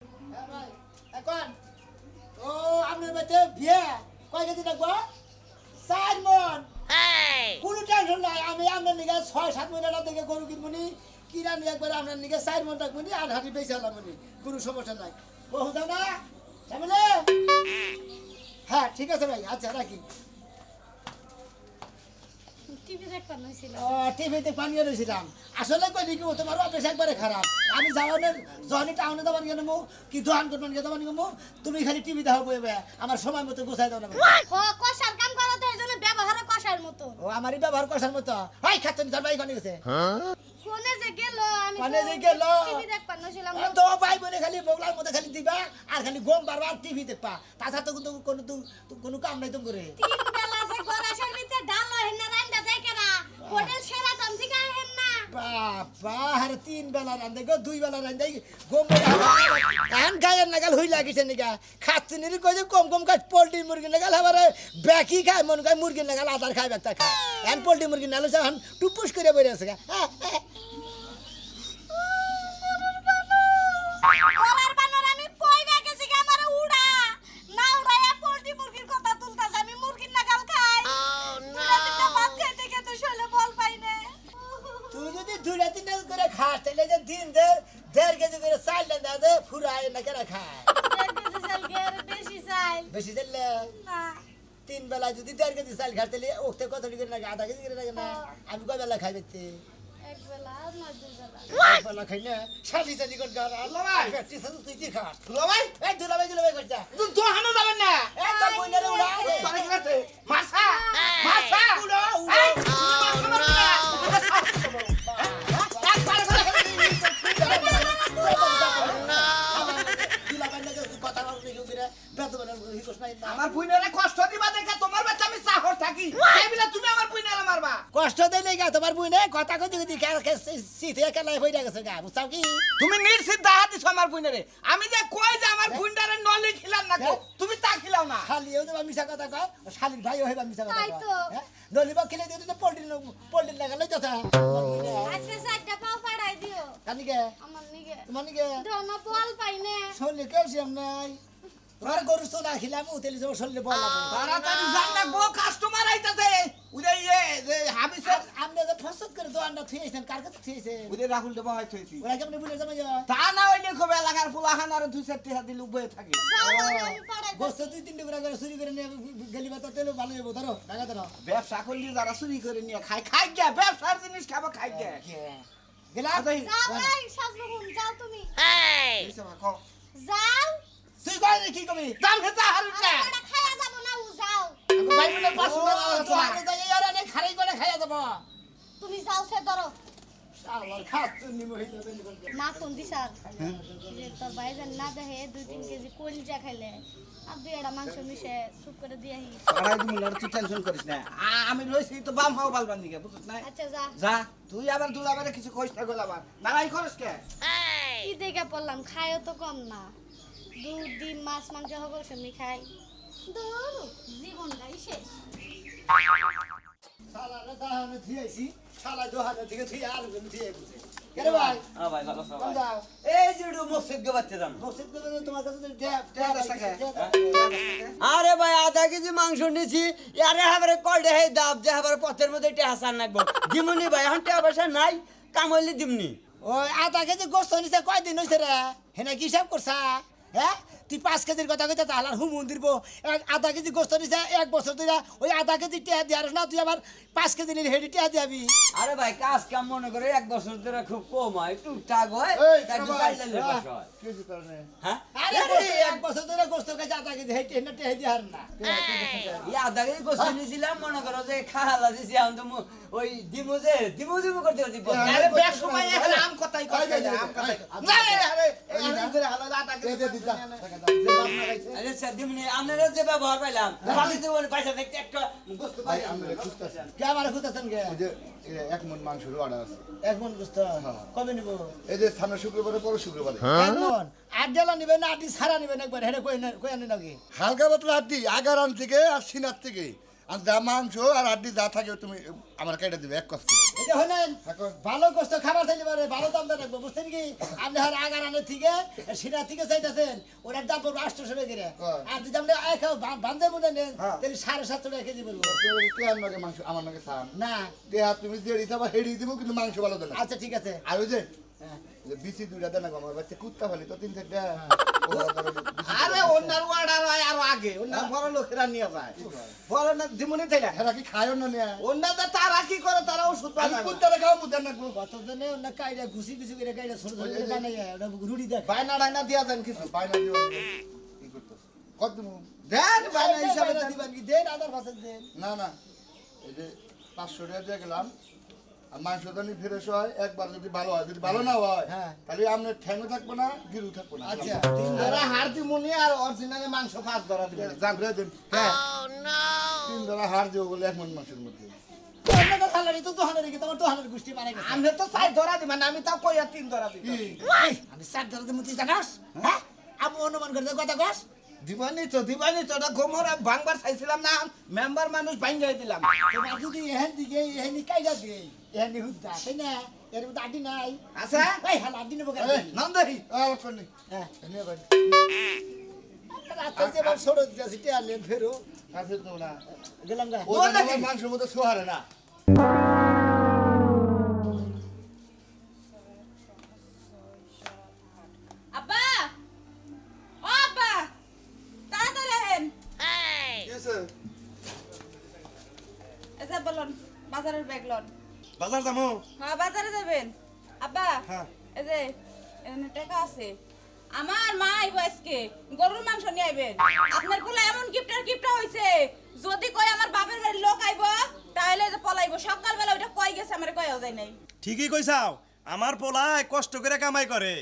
হ্যাঁ ভাই এখন ও আপনার বাড়িতে বিয়ে কয় কেজি লাগবো 4 মণ কোনো টেনশন নাই আমি আপনার নিকে 6-7 মণের দিকে গরু কিনবনি কিরানি একবার আপনার নিকে 4 মণ রাখবনি আর হাঁটি বেঁচে আলামনি কোনো সমস্যা নাই বহু দাও না সামনে হ্যাঁ ঠিক আছে ভাই আচ্ছা রাখি টিভি দেখবার নইছিল টিভিতে পানিয়ে রয়েছিলাম আসলে কই নাকি তোমার অভ্যাস একবারে খারাপ আমি যাওয়ানের যখনই টাউনে যাবার গেলে কি দোকান করবেন গেলে যাবার গেলে তুমি খালি টিভি দেখো বইবে আমার সময় মতো গোছাই দাও না কষার কাম করো তো এজন্য ব্যবহার কষার মতো ও আমারই ব্যবহার কষার মতো হাই খাচ্ছেন তার ভাই কোনে গেছে ফোনে যে গেল আমি ফোনে যে গেল? টিভি দেখবার নইছিলাম তো ভাই বলে খালি বগলার মধ্যে খালি দিবা আর খালি গম বারবার টিভি দেখবা তাছাড়া তো কিন্তু কোনো কাম নাই তুমি করে তিন বেলা যে গরাসের ভিতরে ডাল হেন না রান্দা দেয় কেনা হোটেল সেরাটন থেকে হেন না বাবা আর 3 বেলা রান্ধে গো 2 বেলা রান্ধে গম কান গায়ের নাগাল হই লাগিছে নিকা খাচ্ছিনি কই যে কম কম খায় পোল্ট্রি মুরগি নাগাল আবার ব্যাকি খায় মন খায় মুরগি নাগাল আদার খায় বেটা খায় এন পোল্ট্রি মুরগি নালে যখন টুপুস করে বইরে আছে ওরার বানর আমি কইরা গেছি কি আমারে উড়া না উড়ায়া পোল্ট্রি মুরগির কথা তুলতাছ আমি মুরগির নাগাল খাই দুটা তিনটা ভাত খাইতে খেতে শৈলে বল পাই না তুই যদি 2-3 করে খাস তাহলে যে দিন 1.5 কেজি করে চাল না দে ফুরায় না কেন খায় বেশি চাই বেশি চাইলে না 3 বেলা যদি 1.5 কেজি চাল খাস তাহলে ওতে কত করে না আধা কেজি করে না আমি কয় বেলা খাই বেতে এক বেলা না দুই বেলা বেলা খাই না শালি শালি করে গার আল্লাহ ভাই প্র্যাকটিস আছে তুই কি খাস দুলা ভাই এই দুলাভাই করছা তুই তো হানো যাবেন না এই তো বইনারে উড়া তোরা কি করতে মাছা মাছা উড়া উড়া এই মাছা মারবে না একবার করে দুলাভাই লাগে কথা বলতে কি করে বেতনের হিকস নাই না আমার বুইনারে কষ্ট দিবা দেখা তোমার বাচ্চা আমি চাহর থাকি এই বিলা তুমি আমার বুইনারে মারবা কষ্ট দেই নাই গা তোমার বুই নাই কথা কই দিকে সিথে একালাই হইরা গেছে গা বুঝছাও কি তুমি নির্সিদ্ধ দাহা দিছো আমার বুইনারে আমি যে কই যে আমার বুইনারে নলি খিলাম না গো তুমি তা খিলাও না খালিও দেবা মিছা কথা কয় শালির ভাইও হইবা মিছা কথা তাই তো। কয় নলিবা খেলে দিও তো পোল্ট্রি লাগালে যথা আজকে চারটা পাও পাড়াই দিও কানিকে আমার নিগে তোমার নিকে ধন বল পাই না শরীরে ক্যালসিয়াম নাই তোমার গরু সোনা খিলাম উতেলি যাবো শরীরে বল তাড়াতাড়ি জান না গো কাস্টমার আইতাছে উদয় যে হাবিসের আপনি যে ফসত করে দোকানটা থুয়েছেন কার কাছে থুয়েছেন উদয় রাহুল দেবা হয় থইছি ওরা কেমন বুঝে যাবে তা না হইলে খুব এলাকার পোলাহান আর দুই চারটি হাত দিলে উবয়ে থাকে যাও আমি পাড়াই গোস্ত 2-3 করে চুরি করে নিয়ে গেলি বাতা তেল ভালো হইব ধরো টাকা ধরো ব্যবসা করলে যারা চুরি করে নিয়ে খাই গিয়া ব্যবসার জিনিস খাবো খাই গিয়া গেলা যাও এই সাজলো হুন যাও তুমি এইসব কও যাও তুই কই কি কবি দাম হেতা হারুন না আমরা খায়া যাব না উ যাও ভাই বলে পাঁচশো টাকা তো আগে যাই আর অনেক খারাই করে খাইয়া যাব তুমি যাও সে ধরো আমার খাচ্ছ নিমো হইতে মা কোন দিছার যে তোর ভাই জান না দেহে 2-3 কেজি কলিজা খাইলে আর 2 মাংস মিশে চুপ করে দিয়াহি পাড়াই তুমি আর তুই টেনশন করিস না আমি রইছি তো বাম হাও বালবান দিকে বুঝছ না আচ্ছা যা যা তুই আবার দুলাবারে কিছু কইস না গোল আবার নারাই করস কে কি দেখে পড়লাম খায়ও তো কম না দুধ ডিম মাছ মাংস হবে সেমনি খাই দূর জীবনটাই শেষ শালারে দাহানে থিয়েছি শালা দোহানে থেকে থিয়ে আর থিয়ে বুঝে কেরে ভাই হ্যাঁ ভাই ভালো কোন সবাই যাও এই যে একটু মসজিদ গে বাচ্চা যান মসজিদ করে তোমার কাছে আরে ভাই আধা কেজি মাংস নিছি আরে হাবারে কলডে হে দাব যে হাবারে পথের মধ্যে তে হাসান নাকবো দিমুনি ভাই এখন টাকা পয়সা নাই কামলি দিমনি ওই আধা কেজি গোস্ত নিছে কয়দিন হইছে রে হেনা কি হিসাব করছা হ্যাঁ তুই 5 কেজির কথা কইতে তাহলে হুমুন দিব আধা কেজি গোস্ত নিছে 1 বছর ধরে ওই আধা কেজি টিয়া দিয়ার না তুই আবার 5 কেজি নিলে হেডি টিয়া দিবি আরে ভাই কাজ কাম মনে করে এক বছর ধরে খুব কম হয় টুকটাক হয় তাই তো চাইলে পাস হয় হ্যাঁ আরে 1 বছর ধরে গোস্ত খাইছে আধা কেজি হেডি হেনা টিয়া দিয়ার না এই আধা কেজি গোস্ত নিছিলাম মনে করো যে খালা দিছি আমি তো ওই দিমু করতে করতে আরে বেশ সময় এখন আম কথাই কইছে আম কথাই না আরে এই করে হালা দাটা আরে স্যার দিমনি আপনারা যে ব্যবহার পাইলাম বাড়িতে বলে পয়সা দেখতে একটা গোস্ত ভাই আমরা খুঁজতেছেন কে আমার খুঁজতেছেন কে ওই যে 1 মণ মাংসের অর্ডার আছে 1 মণ গোস্ত কবে নিব এই যে সামনে শুক্রবারে পরে শুক্রবারে 1 মণ 8 ডলা নিবেন না 8 সারা নিবেন একবার হেডে কই আনি নাকি হালকা পাতলা হাড্ডি আগারান থেকে আর সিনার থেকে আর যা মাংস আর আড্ডি যা থাকে তুমি আমার কেটে দিবে এক কষ্ট এই যে হলেন থাকো। ভালো কষ্ট খাবার চাইলে পারে ভালো দাম দিয়ে রাখবো বুঝছেন কি আপনি হার আগার আনে থেকে সিনা থেকে চাইতেছেন ওনার দাম পড়বে 800 টাকা করে হ্যাঁ। আর যদি আপনি বান্ধে বুঝে নেন হ্যাঁ। তাহলে 750 টাকা কেজি বলবো কেন নাকি মাংস আমার নাকি খান না দেহা তুমি যে হিসাবে হেড়ি দিব কিন্তু মাংস ভালো দেন আচ্ছা ঠিক আছে আর ওই যে হ্যাঁ। বিসি দুইটা দেন আমার বাচ্চা কুত্তা ফেলি তো 3-4টা আরে অন্যার অর্ডার হয় আরো আগে অন্যার বড় লোকেরা নিয়ে যায় বড় না দিমুনি তাইলা হেরা কি খায়ও না নিয়া অন্যটা তারা কি করে তারা ওষুধ আমি বানায় কুত্তারে খাওয়া মুদেন না কতজনে অন্য কাইডা ঘুষি ঘুষি করে কাইডা ছোট ছোট করে বানাইয়া ওটা রুটি দেখ বাইনা ডাইনা দিয়া দেন কিছু বাইনা দিও কি করতেছ কত দিমু দেন বাইনা হিসাবে দেন। দিবেন কি দেন আদার পাশে দেন না না এই যে 500 টাকা দিয়ে গেলাম আর মাংস জানি ফ্রেশ হয় একবার যদি ভালো হয় যদি ভালো না হয় হ্যাঁ। তাহলে আপনার ঠ্যাংও থাকবো না গিরু থাকবো না আচ্ছা আরে হাড় দিমুনি আর অরিজিনালি মাংস 5 ধরা দিবেন যান ঘুরে দেন হ্যাঁ 3 ধরা হাড় দিব বলে 1 মণ মাংসের মধ্যে আপনার সালারি তো দোহানের কি তোমার দোহানের গোষ্ঠী বানাই গেছে আমি তো 6 ধরা দিবেন আমি তাও কইয়া 3 ধরা দিবেন কি আমি সাত ধরতে মুতি জানাস হ্যাঁ আমি অনুমান করে কথা কস দিবানি তো ওটা গোমরা ভাঙবার চাইছিলাম না মেম্বার মানুষ ভাঙাই দিলাম তোমার যদি এহেন দিকে এহেনি কাইডা দে এহেনি হুদ্দা তাই না এর মধ্যে আডি নাই আছে এই হালা আডি নেবো কেন এই, নন্দই আর কোনি হ্যাঁ এনে ভাই রাতে যে বাপ ছোট দিয়েছি টেয়ালেন ফেরো কাছে তো না গেলাম গা ও জানি মাংসের মধ্যে সোহারে না আব্বা ও আব্বা তাড়াতাড়ি আহেন কি আছে এসে বলুন বাজারের ব্যাগ লন বাজার যামু হ্যাঁ বাজারে যাবেন আব্বা হ্যাঁ। এই যে এখানে টাকা আছে আমার মা আইব আজকে গরুর মাংস নিয়ে আইবেন আপনার পোলা এমন গিফটটা হইছে যদি কই আমার বাপের বাড়ির লোক আইব তাহলে যে পলাইব সকালবেলা ওইটা কই গেছে আমার কইও যায় নাই ঠিকই কইছাও আমার পোলায় কষ্ট করে কামাই করে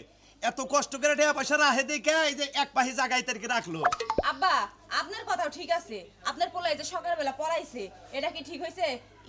এত কষ্ট করে টাকা পয়সা রাহে দেখে এই যে এক পাহি জায়গায় তারকে রাখলো আব্বা আপনার কথাও ঠিক আছে আপনার পোলা এই যে সকালবেলা পড়াইছে এটা কি ঠিক হইছে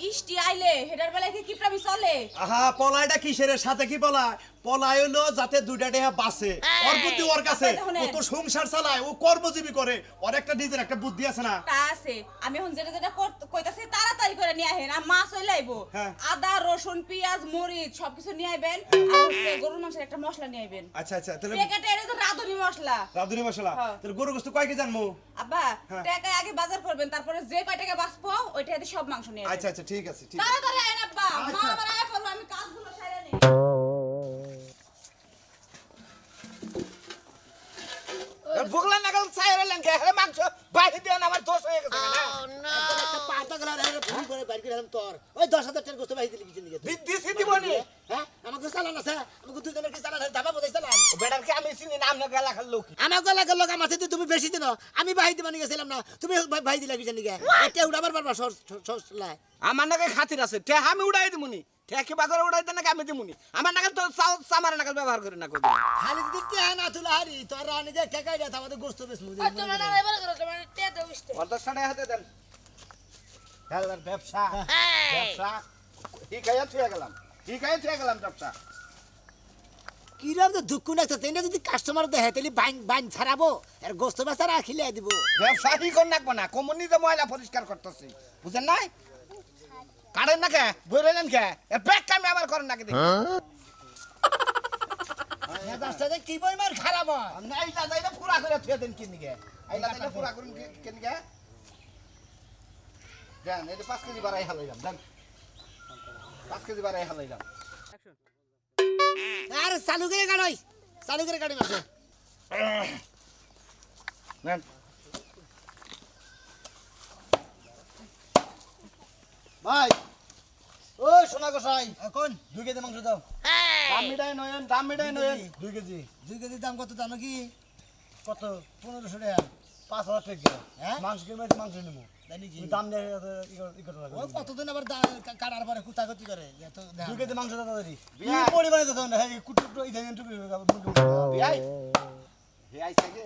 ইষ্টি আইলে হেডার বেলায় কি কিপটামি চলে আহা পলাইটা কিসের সাথে কি পলায় পলায় হলো যাতে দুইটা টাকা বাঁচে ওর বুদ্ধি ওর কাছে ও তো সংসার চালায় ও কর্মজীবী করে ওর একটা নিজের একটা বুদ্ধি আছে না তা আছে আমি এখন যেটা কইতাছি তাড়াতাড়ি করে নিয়ে আহেন আর মাছ হইলে আইবো হ্যাঁ। আদা রসুন পেঁয়াজ মরিচ সবকিছু নিয়ে আইবেন আর হচ্ছে গরুর মাংসের একটা মশলা নিয়ে আইবেন আচ্ছা আচ্ছা তাহলে প্যাকেটে এটা তো রাঁধুনি মশলা রাধুনি মশলা হ্যাঁ। তাহলে গরু গোস্ত কয় কেজি জানবো আব্বা হ্যাঁ। টাকা আগে বাজার করবেন তারপরে যে কয় টাকা বাঁচবো ওইটা দিয়ে সব মাংস নিয়ে আচ্ছা আইবেন আচ্ছা ঠিক আছে ঠিক তাড়াতাড়ি আইন আব্বা মা আচ্ছা। আবার আয়া পড়বো আমি কাজগুলো সাইরা নেই ভুগলা নাগাল চাইরে লেঙ্গে হে মাংস বাইরে দেন আমার দোষ হয়ে গেছে না একটা পাতা গলা রে ফোন করে বাইর করে দিলাম তোর ওই 10,000 টাকা গোস্ত বাইর দিলি কি নিয়ে বিদ্যুৎ দিবনি হ্যাঁ আমাকে চালান আছে আমাকে দুজনের কি চালান দাবা বোঝাই চালান বেটার কি আমি চিনি না আপনার গলা খাল লোক আমার গলা গেল আমার সাথে তুমি বেশি দিন আমি ভাই দিবা নিয়ে গেছিলাম না তুমি ভাই দিলা কি জানি গে এটা উড়াবার পারবা সরসলাই আমার নাকি খাতির আছে তে আমি উড়াই দিমুনি ঠেকে বাজারে উড়াই দেন নাকি আমি দিমুনি আমার নাকি তো সামার নাকি ব্যবহার করে না কই খালি যদি তে না তুলা হারি তোর রানি যে ঠেকাই দে আমাদের গোস্ত বেশ মুদি তোমরা না এবার করো তোমরা তে দাও উস্তে অর্ধেক সাড়ে হাতে দেন হেলার ব্যবসা ব্যবসা ঠিক আছে থুয়ে গেলাম ব্যবসা কিরম তো দুঃখ না তেনে যদি কাস্টমার দেয় তাহলে বাইন ছাড়াবো আর গোস্ত বেচা রাখিলে দিব ব্যবসা কি করে রাখবো না কমনি যে ময়লা পরিষ্কার করতেছি বুঝেন নাই কারেন না কে বইরেলেন কে এর ব্যাগ কামে আমার করেন নাকি দেখি মেজাজটা যে কি পরিমাণ খারাপ হয় আপনি এইটা যাইলে পুরা করে থুয়ে দেন কিনি গে এইটা যাইলে পুরা করুন কিনি গে দেন এই 5 কেজি বাড়াই হালাইলাম দেন 5 কেজি বাড়াই হালাইলাম আর চালু করে গাড়ি মাসে নেন ভাই ও সোনা গোসাই কোন 2 কেজি মাংস দাও দাম মিটাই নয়েন 2 কেজি 2 কেজি দাম কত দাম কি কত 1500 টাকা 5,000 টাকা হ্যাঁ? মাংস কিনবে মাংস নেবো জানি কি দাম দিয়ে ই করতে ও লাগবে কতদিন আবার কাটার পরে কুতাগতি করে এত দাম। 2 কেজি মাংস দাও দাদি বিয়া। কি পরিমাণে দাও না হে কুটু ইদানিং টুকু বিয়াই হে আইছে গে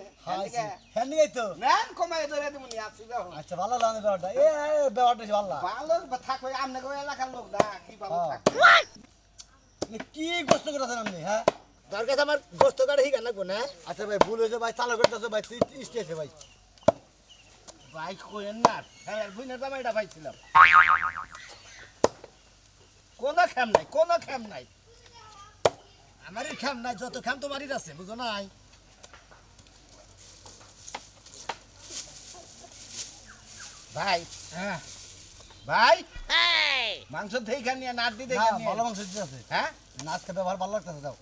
হ্যাঁ নিয়ে তো নেন কমাই ধরে দিমুনি আসি যাও আচ্ছা ভালো লাগে ব্যাপারটা এ ব্যাপারটা ভালো ভালো থাকো আমনে গো এলাকার লোক দা কি ভালো হ্যাঁ। থাক কি কষ্ট করতেছেন আপনি হ্যাঁ তোর কাছে আমার গোস্ত কাটে হিগান লাগবো না আচ্ছা ভাই ভুল হয়েছে ভাই চালু করতেছে ভাই স্টেজে ভাই ভাই কইেন না হ্যাঁ বুইনা জামাইটা পাইছিলাম কোনো খেম নাই আমারই খাম নাই, যত খাম তোমারই আছে, বুঝো নাই? ভাই হ্যাঁ, ভাই মাংস দেখে নিয়ে নাড়ি দেখে নিয়ে ভালো মাংস দিতে আছে। হ্যাঁ নাচ খেতে ভালো ভালো লাগতেছে, দাও।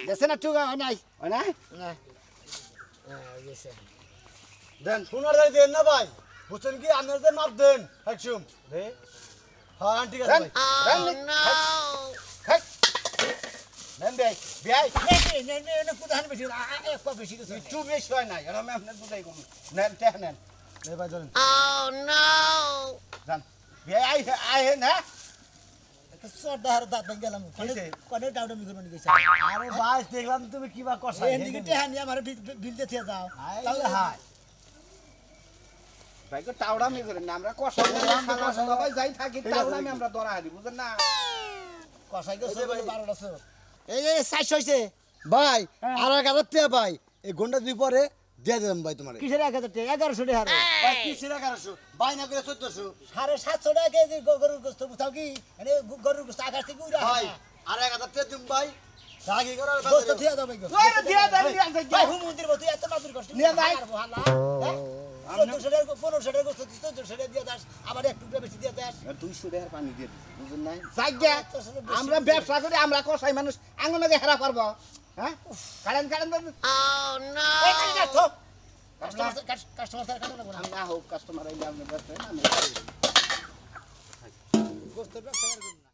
গেছে না টুকা নাই? ওই না না, গেছে। দেন সোনার দাঁড়িয়ে দেন না ভাই, বুঝছেন কি আপনার যে মাপ দেন একশম রে হ্যাঁ ঠিক আছে দেন ভাই। দেন খাই দেন ভাই ভাই কোথায় বেশি এক পা বেশি গেছে। একটু বেশি হয় না এরকম আপনার বুঝাই কম নেন টেহ নেন এই ভাই ধরেন যান ভাই আই না চট দেহার দাঁত ভেঙে গেলাম, কিসে? কনে ডাউটা মিগুলো নিয়ে গেছে। আরে ভাই দেখলাম তুমি কি বা কষাই এদিকে টেহা নিয়ে আমার বিল দিয়ে দিয়ে দাও, তাহলে হাই ভাই কো টাওড়া মি করেন না আমরা কষা সবাই যাই থাকি টাওড়া মি আমরা ধরা হারি বুঝেন না কষাই গেছে 12টা। এই 400 হইছে। ভাই আর 1000 টাকা ভাই এই ঘন্টা দুই পরে দিয়ে দিলাম ভাই তোমারে কিসের 1000 টাকা? 1100 টাকা হারে। ভাই কি সিরা 1100 বাই না করে 1400 750 টাকা কেজি গরুর গোস্ত, বুঝাও কি? এনে গরুর গোস্ত আকাশ থেকে উড়া ভাই আর 1000 টাকা দিম ভাই রাগি করে গোস্ত থিয়া দাও ভাই গো। ওই দিয়া দেন দিয়া দেন ভাই হুমুন্দির মতো এত মাদুর কষ্ট নিয়ে যাই। 1400 টাকা 1500 টাকা গোস্ত 1400 টাকা দিয়ে দাস, আবার এক টুকরা বেশি দিয়ে দাস। 200 টাকার পানি দিয়ে বুঝেন নাই যাইগা আমরা ব্যবসা করি আমরা কষাই মানুষ আঙ্গনাকে হেরা পারব হ্যাঁ কারেন এই কাজ না তো। কাস্টমার স্যার কাটো না আমরা হোক কাস্টমার আইলে আপনি ব্যবসা আমরা গোস্ত ব্যবসা করবেন না।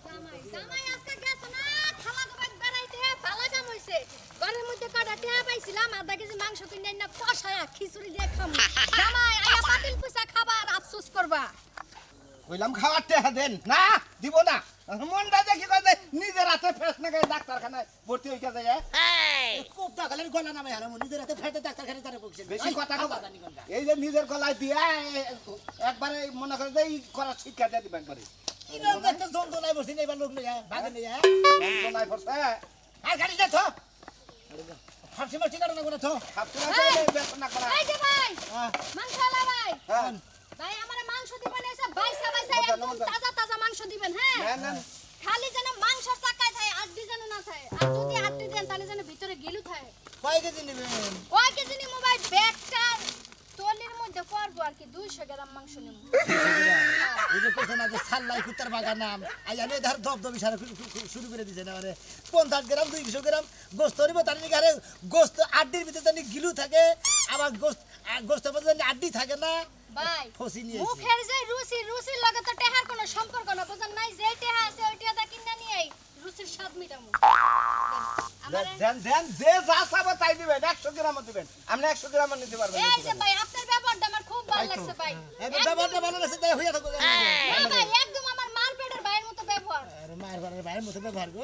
জামাই জামাই আজকে গেছে না খালা গোবাদ বেড়াইতে ভালো কাম হইছে। ঘরের মধ্যে কটা টেহা পাইছিলাম, আধা কেজি মাংস কিনে না কষায়া খিচুড়ি দিয়ে খামু। জামাই আয়া পাতিল পুষা খাবার আফসোস করবা। কইলাম খাওয়ার টাকা দেন না দিব না মনটা দেখি কয় নিজের হাতে ফেস না গায়ে ডাক্তারখানায় ভর্তি হইতে যায় খুব টাকালের গলা নামে হারাম, নিজের হাতে ফেটে ডাক্তারখানে তারা বকছেন। বেশি কথা এই যে নিজের গলায় দিয়া একবারে মনে করে যে ই করার শিক্ষা দিয়ে দিবেন একবারে কিরকম একটা যন্ত্রণায় বসে নেই, এবার লোক নেই, ভাগে নেই। নাই পড়ছে আর গাড়ি যা থো, ফাঁসি মারছি কারণ না থো। ভাবছি না যে ব্যবসা না করা এই যে ভাই হ্যাঁ, মাংস আলা ভাই হ্যাঁ ভাই আমারে মাংস দিবেন এসে বাইসা বাইসা একদম তাজা তাজা মাংস দিবেন। হ্যাঁ নেন নেন খালি যেন মাংস চাকায় থাকে, আড্ডি যেন না থাকে। আর যদি আড্ডি দেন তাহলে যেন ভিতরে গিলু থাকে। কয় কেজি নেবেন? ওই কেজি নি মোবাইল ব্যাগটা তলির মধ্যে পড়বো আর কি 200 গ্রাম মাংস নিব। এই যে কোথায় না যে সাল্লাই কুত্তার বাগান নাম, আই আনে ধার দবদবি সারা শুরু করে দিছে না, মানে 50 গ্রাম 200 গ্রাম গোস্ত নিব, তার নাকি আরে গোস্ত আড্ডির ভিতরে জানি গিলু থাকে, আবার গোস্তের মধ্যে জানি আড্ডি থাকে না। ভাই ফসি নিয়ে মুখের যে রুচির লগে তো টেহার কোনো সম্পর্ক না, বুঝেন নাই? যে টেহা আছে ওই টেহাটা কিনা নিয়ে রুচির স্বাদ মিটামু। আমারে দেন দেন যে যা চাবে তাই দিবেন 100 গ্রাম দিবেন আপনি 100 গ্রাম নিতে পারবেন এই যে ভাই আপনার ব্যাপারটা আমার খুব ভালো লাগছে ভাই। এই ব্যাপারটা ভালো লাগছে তাই হইয়া থাকো। না ভাই একদম আমার মার পেটের ভাইয়ের মতো ব্যবহার। আরে মায়ের বাড়ির ভাইয়ের মতো ব্যবহার গো।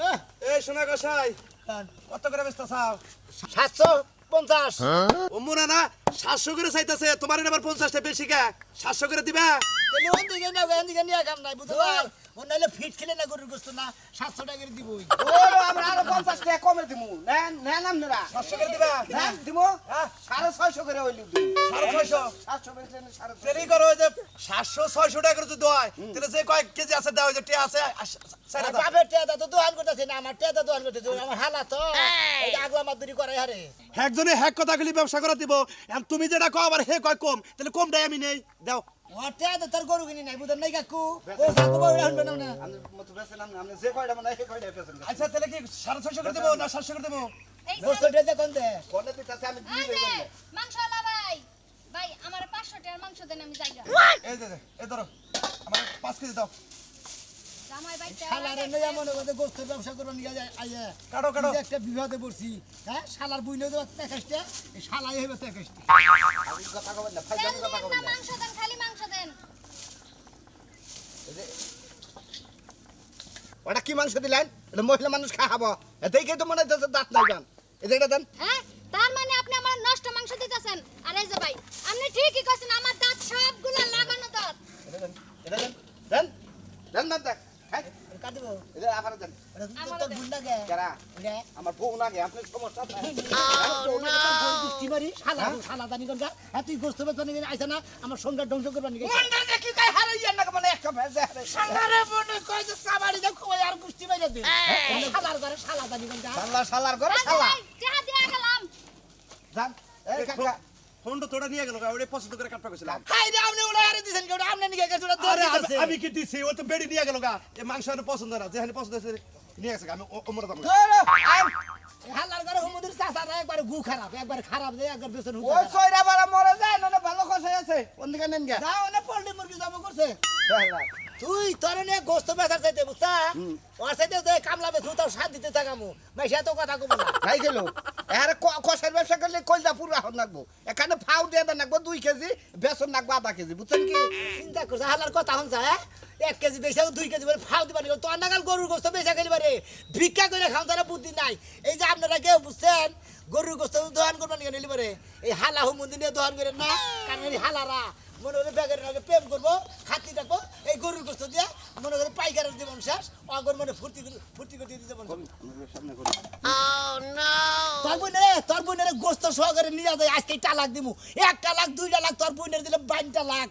এই সোনা কষাই কত করে বেচতা চাও 750। ও মুনা না 700 করে চাইতাছে তোমার আবার 50 টা বেশি কা 700 করে দিবা তাহলে ওই দিকে না ওই দিকে নিয়ে কাম নাই, বুঝছো ভাই? ও নাইলে ফিট খেলে না গরুর গোস্ত না, 700 টাকা করে দিবই। ও আমরা আরো 50 টাকা কমে দিমু নেন নেন আপনারা 700 করে দিবা নেন দিমু হ্যাঁ 650 করে হইল দিমু 650 700 বেচলে 650 দেরি করো ওই যে 700 600 টাকা করে যদি হয় তাহলে যে কয়েক কেজি আছে দাও ওই যে টিয়া আছে আর বাপের টেদা তো দোকান করতেছে না, আমার টেদা দোকান করতেছে, আমার হালা তো এই যে আগলা মাদুরি করে হারে। একজনে হ্যাক কথা গুলি ব্যবসা করে দিব এখন তুমি যেটা কও আবার হে কয় কম তাহলে কমটাই আমি নেই দাও ও টেদা তোর গরু কিনি নাই, বুঝেন নাই কাকু? ও কাকু বই রাখবে না না। আপনি মত বেচেন আপনি যে কয়টা মানে সেই কয়টা বেচেন আচ্ছা তাহলে কি 650 করে দেব না 700 করে দেব এই যে গোস্ত টেদা কোন দে? কোনে দিতাছে আমি এই দিয়ে যে দেব মাংস আলা ভাই ভাই আমার 500 টাকার মাংস দেন আমি যাইগা। এই যে এই ধরো আমার 5 কেজি দাও জামাই ভাই শালারে নয়া মনে করে গোস্তের ব্যবসা করবা নিয়ে যায় আইয়া। কাটো কাটো এই যে একটা বিবাদে পড়ছি, হ্যাঁ? শালার বুইলে দেব 23টা, এই শালাই হইবে 23টা। আমি কথা কবেন না ফাইজানি তেল কথা দেন কবেন না, না মাংস দেন, খালি মাংস দেন। ওটা কি মাংস দিলেন এটা মহিলা মানুষ খাওয়াবো দেখে তো মনে হচ্ছে দাঁত নাই গান এটা দেন হ্যাঁ তার মানে আপনি আমার নষ্ট মাংস দিতেছেন। আর এই যে ভাই আপনি ঠিকই কইছেন, আমার দাঁত সবগুলা লাগানো দাঁত। এটা দেন দেন দেন দেন না দেন হ্যাঁ কাটি দিব এটা আবার দেন ওটা তো তোর ভুল লাগে যারা ওটা আমার বউ লাগে আপনার সমস্যা নাই গুষ্টি মারি শালা শালা দানি গঙ্গা তুই গোস্ত বেচবানি আইসা না আমার সংসার ধ্বংস করবানি মন্ডা যে কি তাই হারাইয়া না মানে একটা ভেজে হারাই শালারে মনে কয় যে সাবাড়ি দাও কই আর গুষ্টি মাইরা দে শালার ঘরে শালা দানি গঙ্গা শালার ঘরে শালা টেহা দিয়ে গেলাম জান এই কাকা ফোনটা তোরা নিয়ে গেল ওটা পছন্দ করে কাটপা গেছিলাম হাই রে আপনি ওলা আরে দিছেন কেউ আপনি নিকে গেছে ওটা আরে দৌড়ে আছে আমি কি দিছি ও তো বেড়ি নিয়ে গেল গা এই মাংস আর পছন্দ না যেখানে পছন্দ আছে নিয়ে গেছে আমি ওমরা দাম হালার ঘরে হুমুদের চাচা একবার গু খারাপ একবার খারাপ যে একবার বেসন হুকা ওই ছয়রা বারা মরে যায় না ভালো কষাই আছে কোন দিকে নেন গে যাও না পোল্ট্রি মুরগি জব করছে তুই তোর নিয়ে গোস্ত বেচার চাইতে বুঝছা ওর চাইতে যে কামলা বেচু তাও সাথ দিতে থাকামু মাইসা তো কথা কব না খাই গেল এর কষার ব্যবসা করলে কলজা পুরা হন লাগবো এখানে ফাউ দিয়ে দেন লাগবো 2 কেজি বেসন লাগবো আধা কেজি বুঝছেন কি চিন্তা করছে হালার কথা হনছা 1 কেজি বেচা 2 কেজি বলে ফাও দিবা নিও তো নাগাল গরুর গোস্ত বেচা গেলি বারে ভিক্ষা করে খাও তারা বুদ্ধি নাই এই যে আপনারা কেউ বুঝছেন গরুর গোস্ত দোকান করবা নিয়ে নিলি বারে এই হালা হুমুন্দি নিয়ে দোকান করেন না কারণ এই হালারা মনে করে ব্যাগের আগে প্রেম করবো খাতি থাকবো এই গরুর গোস্ত দিয়ে মনে করে পাইকারের জীবন শেষ অগর মনে ফুর্তি করতে জীবন তোর বোনের গোস্ত সহকারে নিয়ে যায় আজকে টালাক দিমু 1 লাখ 2 লাখ তোর বোনের দিলে 52 লাখ